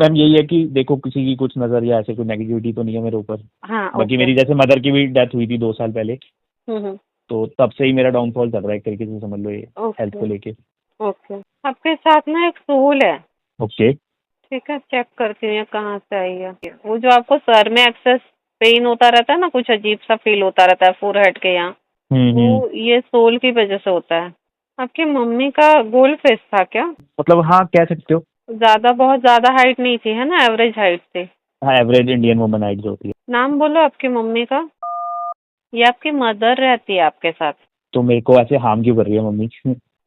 Ma'am यही है कि देखो किसी की कुछ नजर या ऐसे कोई नेगेटिविटी तो नहीं है मेरे ऊपर। हाँ बाकी ओके। मेरी जैसे मदर की भी डेथ हुई थी 2 साल पहले, हम्म। तो तब से ही मेरा डाउनफॉल चल रहा है एक तरीके से, समझ लो ये हेल्थ ओके को लेके। ओके। आपके साथ ना एक सोल है। ओके। ठीक है, चेक करती हूँ कहाँ से आई है। वो जो आपको सर में एक्सेस पेन होता रहता है ना, कुछ अजीब सा फील होता रहता है फोरहेड के यहाँ, हम्म। वो ये सोल की वजह से होता है। आपकी मम्मी का गोल्ड फेस था क्या? मतलब हाँ, कह सकते हो। ज्यादा बहुत ज्यादा हाइट नहीं थी है ना, एवरेज हाइट थी। हाँ, एवरेज इंडियन वुमन हाइट जो होती है। नाम बोलो आपकी मम्मी का। ये आपकी मदर रहती है आपके साथ? तो मेरे को ऐसे हार्म क्यों कर रही है मम्मी?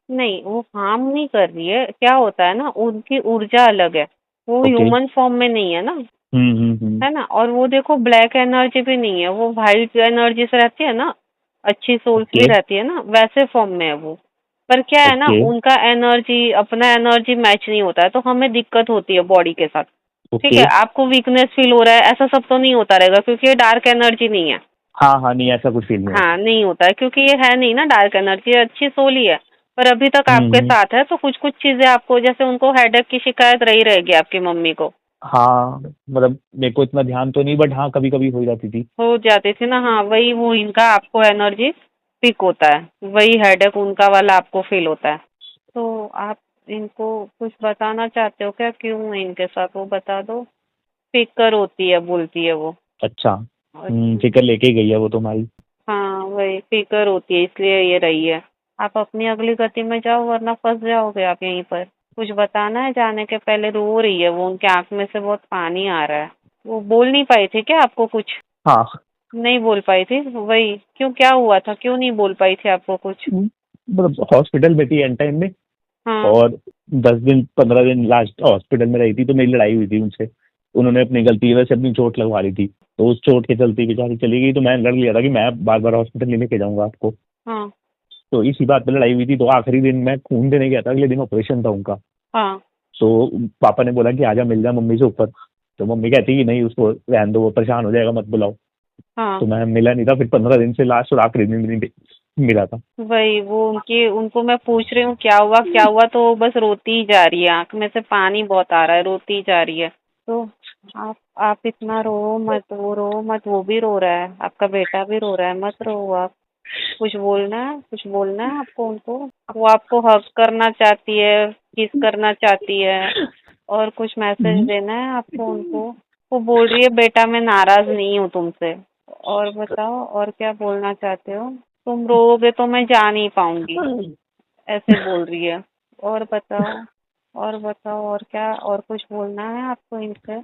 नहीं, वो हार्म नहीं कर रही है। क्या होता है ना, उनकी ऊर्जा अलग है, वो ओके। ह्यूमन फॉर्म में नहीं है ना, है ना। और वो देखो ब्लैक एनर्जी भी नहीं है, वो वाइट एनर्जी से रहती है ना, अच्छी सोल्स भी ओके। रहती है ना, वैसे फॉर्म में है वो। पर क्या है ना, ओके। उनका एनर्जी अपना एनर्जी मैच नहीं होता है, तो हमें दिक्कत होती है बॉडी के साथ। ठीक ओके। है, आपको वीकनेस फील हो रहा है, ऐसा सब तो नहीं होता रहेगा, क्योंकि ये डार्क एनर्जी नहीं है। हाँ हाँ, नहीं ऐसा कुछ फील नहीं हाँ, होता। नहीं होता है, क्योंकि ये है नहीं ना डार्क एनर्जी, ये अच्छी सोल ही है। पर अभी तक आपके हम्म। साथ है, तो कुछ कुछ चीजें आपको, जैसे उनको हेडेक की शिकायत रही रहेगी आपकी मम्मी को। हाँ मतलब मेरे को इतना ध्यान तो नहीं, बट हाँ कभी कभी हो जाती थी। हो जाती थी ना, हाँ वही, वो इनका आपको एनर्जी पीक होता है, वही हेडेक उनका वाला आपको फील होता है। तो आप इनको कुछ बताना चाहते हो क्या, क्यों है इनके साथ, वो बता दो। फिकर होती है बोलती है वो। अच्छा। अच्छा। फिक्र लेके ही गई है वो तो हमारी। हाँ वही फिकर होती है, इसलिए ये रही है। आप अपनी अगली गति में जाओ, वरना फंस जाओगे आप यहीं पर। कुछ बताना है जाने के पहले? रो रही है वो, उनके आंख में से बहुत पानी आ रहा है। वो बोल नहीं पाई थी क्या आपको कुछ? हाँ। नहीं बोल पाई थी, वही क्यों, क्या हुआ था, क्यों नहीं बोल पाई थी आपको कुछ? मतलब हॉस्पिटल में थी एंड टाइम में, हाँ। और 10 दिन 15 दिन लास्ट हॉस्पिटल में रही थी, तो मेरी लड़ाई हुई थी उनसे। उन्होंने अपनी गलती की वजह से अपनी चोट लगवा ली थी, तो उस चोट के चलते बेचारी चली गई, तो मैंने लड़ लिया था कि मैं बार बार हॉस्पिटल नहीं लेके जाऊंगा आपको। हाँ। तो इसी बात पे लड़ाई हुई थी, तो आखिरी दिन मैं खून देने गया था, अगले दिन ऑपरेशन था उनका। हाँ। तो पापा ने बोला कि आजा मिल जा मम्मी से ऊपर। तो मम्मी कहती कि नहीं, उसको रहने दो, वो परेशान हो जाएगा, मत बुलाओ। हाँ। तो मैं मिला नहीं था, फिर 15 दिन से लास्ट और आखिरी दिन भी नहीं मिला था। वही, वो उनकी, उनको मैं पूछ रही हूँ क्या हुआ क्या हुआ, तो वो बस रोती ही जा रही है, आंख में से पानी बहुत आ रहा है, रोती ही जा रही है। तो आप इतना रो मत, वो रो मत, वो भी रो रहा है, आपका बेटा भी रो रहा है, मत रो आप। कुछ बोलना है, कुछ बोलना है आपको उनको। वो आपको हग करना चाहती है, किस करना चाहती है, और कुछ मैसेज देना है आपको उनको। वो बोल रही है बेटा मैं नाराज नहीं हूँ तुमसे। और बताओ, और क्या बोलना चाहते हो? तुम रोओगे तो मैं जा नहीं पाऊंगी, ऐसे बोल रही है। और बताओ, और बताओ, और क्या, और कुछ बोलना है आपको इनसे?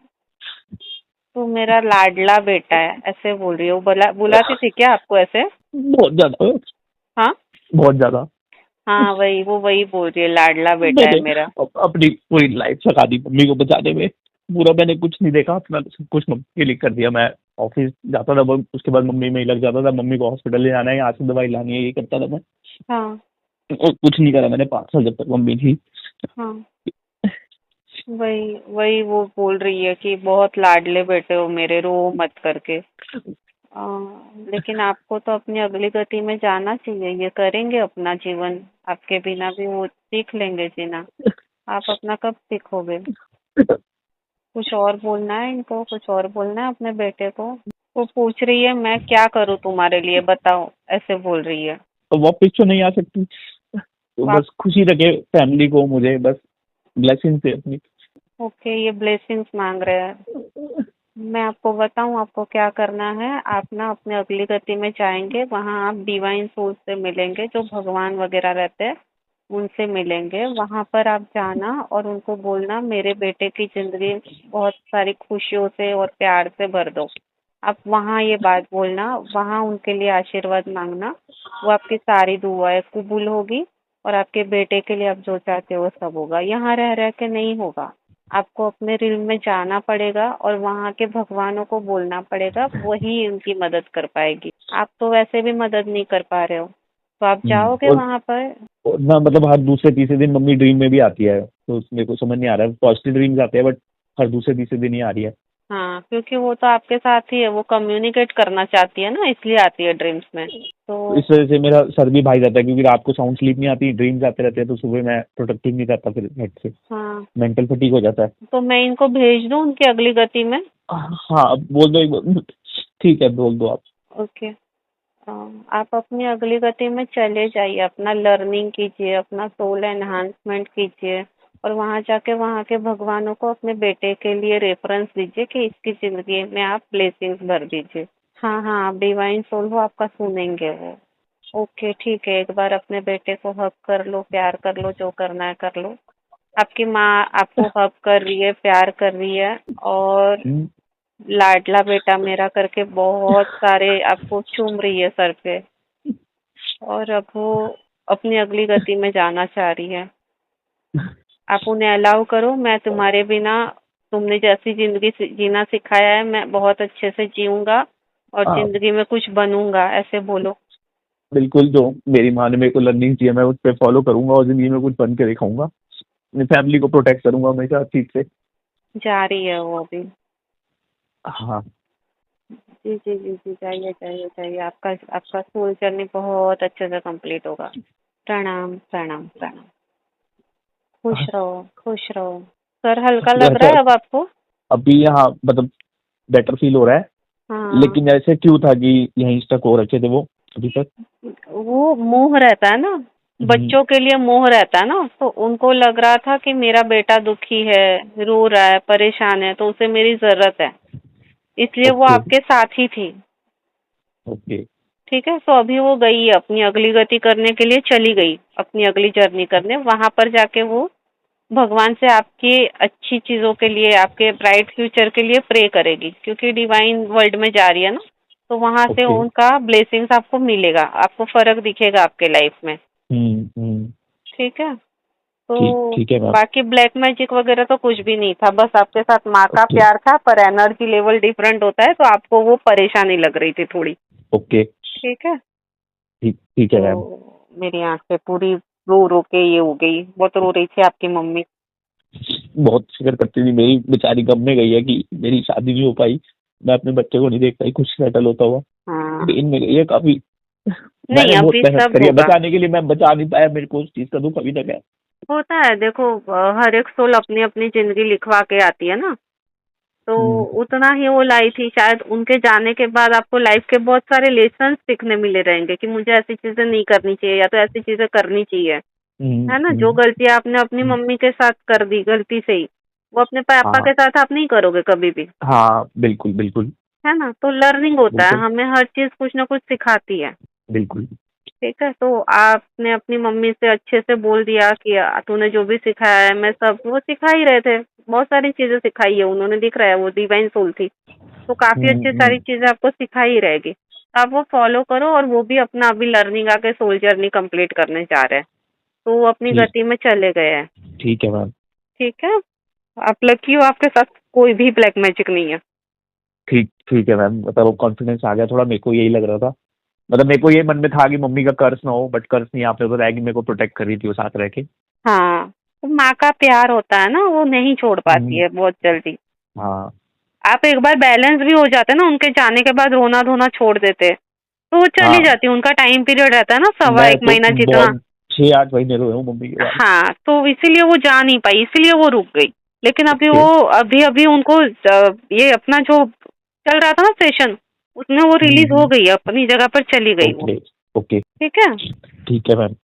तू मेरा लाडला बेटा है, ऐसे बोल रही है वो। बुलाती थी क्या आपको ऐसे? बहुत ज्यादा। हाँ। बहुत ज्यादा। हाँ वही, वो वही बोल रही है, लाडला बेटा है मैंने मेरा। अपनी पूरी लाइफ लगा दी मम्मी को बचाने में। पूरा मैंने कुछ नहीं देखा, अपना सब कुछ मम्मी के लिए कर दिया। मैं ऑफिस जाता था, उसके बाद मम्मी में ही लग जाता था, मम्मी को हॉस्पिटल ले जाना है, यहाँ से दवाई लानी है, ये करता था मैं। हाँ। और कुछ नहीं करा मैंने 5 साल जब तक मम्मी थी। हाँ वही वही, वो बोल रही है कि बहुत लाडले बेटे हो मेरे, रो मत करके। आ, लेकिन आपको तो अपनी अगली गति में जाना चाहिए, ये करेंगे अपना जीवन, आपके बिना भी वो सीख लेंगे जीना। आप अपना कब सीखोगे? कुछ और बोलना है इनको, कुछ और बोलना है अपने बेटे को। वो पूछ रही है मैं क्या करूँ तुम्हारे लिए बताओ, ऐसे बोल रही है। तो वापिस तो नहीं आ सकती, तो आप, बस खुशी रखे फैमिली को, मुझे बस ब्लेसिंग से अपनी। ओके, ये ब्लेसिंग्स मांग रहे हैं। मैं आपको बताऊं आपको क्या करना है। आप ना अपने अगली गति में जाएंगे, वहाँ आप डिवाइन सोर्स से मिलेंगे, जो भगवान वगैरह रहते हैं उनसे मिलेंगे। वहाँ पर आप जाना और उनको बोलना मेरे बेटे की जिंदगी बहुत सारी खुशियों से और प्यार से भर दो। आप वहाँ ये बात बोलना, वहाँ उनके लिए आशीर्वाद मांगना, वो आपकी सारी दुआएं कबूल होगी, और आपके बेटे के लिए आप जो चाहते हो वो सब होगा। यहाँ रह रह के नहीं होगा, आपको अपने रिल में जाना पड़ेगा और वहाँ के भगवानों को बोलना पड़ेगा, वही उनकी मदद कर पाएगी। आप तो वैसे भी मदद नहीं कर पा रहे हो, तो आप जाओगे वहाँ पर। और ना मतलब हर दूसरे तीसरे दिन मम्मी ड्रीम में भी आती है, तो मेरे को समझ नहीं आ रहा है, पॉजिटिव ड्रीम्स आते हैं बट हर दूसरे तीसरे दिन ही आ रही है। हाँ, क्योंकि वो तो आपके साथ ही है, वो कम्युनिकेट करना चाहती है ना, इसलिए आती है ड्रीम्स में। तो इस वजह से मेरा सर भी भाई रहता है, क्योंकि रात को साउंड स्लीप नहीं आती, ड्रीम्स आते रहते हैं, तो सुबह मैं प्रोडक्टिव नहीं रहता फिर हेड से, हाँ, मेंटल फटीग हो जाता है। तो मैं इनको भेज दूँ उनकी अगली गति में? हाँ बोल दो एक बार। ठीक है बोल दो आप। ओके। आप अपनी अगली गति में चले जाइए, अपना लर्निंग कीजिए, अपना सोल एनहांसमेंट कीजिए, और वहाँ जाके वहाँ के भगवानों को अपने बेटे के लिए रेफरेंस दीजिए कि इसकी जिंदगी में आप ब्लेसिंग्स भर दीजिए। हाँ हाँ, आप डिवाइन सोल हो, आपका सुनेंगे वो। ओके ठीक है, एक बार अपने बेटे को हग कर लो, प्यार कर लो, जो करना है कर लो। आपकी माँ आपको हग कर रही है, प्यार कर रही है, और हम्म, लाडला बेटा मेरा करके बहुत सारे आपको चूम रही है सर पे, और अब वो अपनी अगली गति में जाना चाह रही है। आप उन्हें अलाउ करो, मैं तुम्हारे बिना, तुमने जैसी जिंदगी जीना सिखाया है मैं बहुत अच्छे से जीऊंगा और हाँ जिंदगी में कुछ बनूंगा, ऐसे बोलो। बिल्कुल, जो मेरी माँ ने मेरे को लर्निंग दी है मैं उस पर फॉलो करूंगा और जिंदगी में कुछ बन के दिखाऊंगा, अपनी फैमिली को प्रोटेक्ट करूंगा हमेशा हर चीज से। जा रही है वो अभी। हाँ जी जी जी जी, जाइए जाइए जाइए, आपका आपका सोल जर्नी बहुत अच्छे से कंप्लीट होगा। प्रणाम प्रणाम प्रणाम। खुश रहो खुश रहो। सर हल्का लग रहा जैसे है अब आपको? अभी यहाँ मतलब बेटर फील हो रहा है, हाँ, लेकिन ऐसे क्यों था कि यहीं स्टक हो रखे थे वो अभी तक। वो मोह रहता है ना, हम्म, बच्चों के लिए मोह रहता है ना, तो उनको लग रहा था कि मेरा बेटा दुखी है, रो रहा है, परेशान है, तो उसे मेरी जरूरत है, इसलिए वो ओके आपके साथ ही थी। ओके। ठीक है, तो अभी वो गई है अपनी अगली गति करने के लिए, चली गई अपनी अगली जर्नी करने, वहां पर जाके वो भगवान से आपकी अच्छी चीजों के लिए, आपके ब्राइट फ्यूचर के लिए प्रे करेगी, क्योंकि डिवाइन वर्ल्ड में जा रही है ना, तो वहां से ओके। उनका ब्लेसिंग्स आपको मिलेगा, आपको फर्क दिखेगा आपके लाइफ में। हम्म। ठीक है, तो ठीक ठीक है मैम। बाकी ब्लैक मैजिक वगैरह तो कुछ भी नहीं था, बस आपके साथ माँ का ओके प्यार था, पर एनर्जी लेवल डिफरेंट होता है, तो आपको वो परेशानी लग रही थी थोड़ी। ओके। ठीक है, ठीक ठीक है मैम। तो मेरी आंखें पूरी रो रो के ये हो गई, बहुत रो रही थी आपकी मम्मी। बहुत फिक्र करती थी, मेरी बेचारी गम में गई है कि मेरी शादी नहीं हो पाई, मैं अपने बच्चे को नहीं देख पाई कुछ सेटल होता हुआ, हाँ, लेकिन में गई है काफी। नहीं मैंने बहुत अभी मेहनत सब करी है होगा। बचाने के लिए, मैं बचा नहीं पाया, मेरे को उस चीज का दुख अभी तक है। होता है, देखो हर एक सोल अपनी अपनी जिंदगी लिखवा के आती है ना, तो हम्म उतना ही वो लाई थी, शायद उनके जाने के बाद आपको लाइफ के बहुत सारे लेसन सीखने मिले रहेंगे कि मुझे ऐसी चीजें नहीं करनी चाहिए या तो ऐसी चीजें करनी चाहिए, हम्म है ना। जो हम्म, गलतियां आपने अपनी हम्म, मम्मी के साथ कर दी गलती से ही, वो अपने पापा हाँ के साथ आप नहीं करोगे कभी भी, हाँ बिल्कुल बिल्कुल। है ना। तो लर्निंग होता है, बिल्कुल हमें हर चीज कुछ ना कुछ सिखाती है। बिल्कुल। ठीक है, तो आपने अपनी मम्मी से अच्छे से बोल दिया कि तूने जो भी सिखाया है मैं सब, वो सिखा ही रहे थे, बहुत सारी चीजें सिखाई है उन्होंने, दिख रहा है वो डिवाइन सोल थी, तो काफी अच्छी सारी हम्म। चीजें आपको सिखाई ही रहेगी, तो आप वो फॉलो करो, और वो भी अपना अभी लर्निंग आके सोल जर्नी कंप्लीट करने जा रहे हैं, तो वो अपनी ठीक गति में चले गए हैं। ठीक है मैम। ठीक है, आप लकी हो, आपके साथ कोई भी ब्लैक मैजिक नहीं है। ठीक ठीक है मैम, मतलब कॉन्फिडेंस आ गया थोड़ा, मेरे को यही लग रहा था, मतलब मेरे को ये मन में था कि मम्मी का कर्ज ना हो, बट कर्ज नहीं, आपने बताया कि मेरे को प्रोटेक्ट कर रही थी वो साथ रह के। हाँ, तो माँ का प्यार होता है ना, वो नहीं छोड़ पाती हम्म, है बहुत जल्दी। हाँ आप एक बार बैलेंस भी हो जाते ना, उनके जाने के बाद रोना धोना छोड़ देते, तो वो चली हाँ। जाती, उनका टाइम पीरियड रहता है ना, सवा मैं एक तो महीना जितना। बहुत 6-8 महीने रोया हूँ मम्मी के बाद। हाँ, तो इसीलिए वो जा नहीं पाई, इसीलिए वो रुक गई। लेकिन अभी ओके। वो, अभी अभी उनको ये अपना जो चल रहा था ना सेशन, उसमें वो रिलीज हो हम्म। गई है, अपनी जगह पर चली गई वो। Okay okay. ठीक है, ठीक है मैम।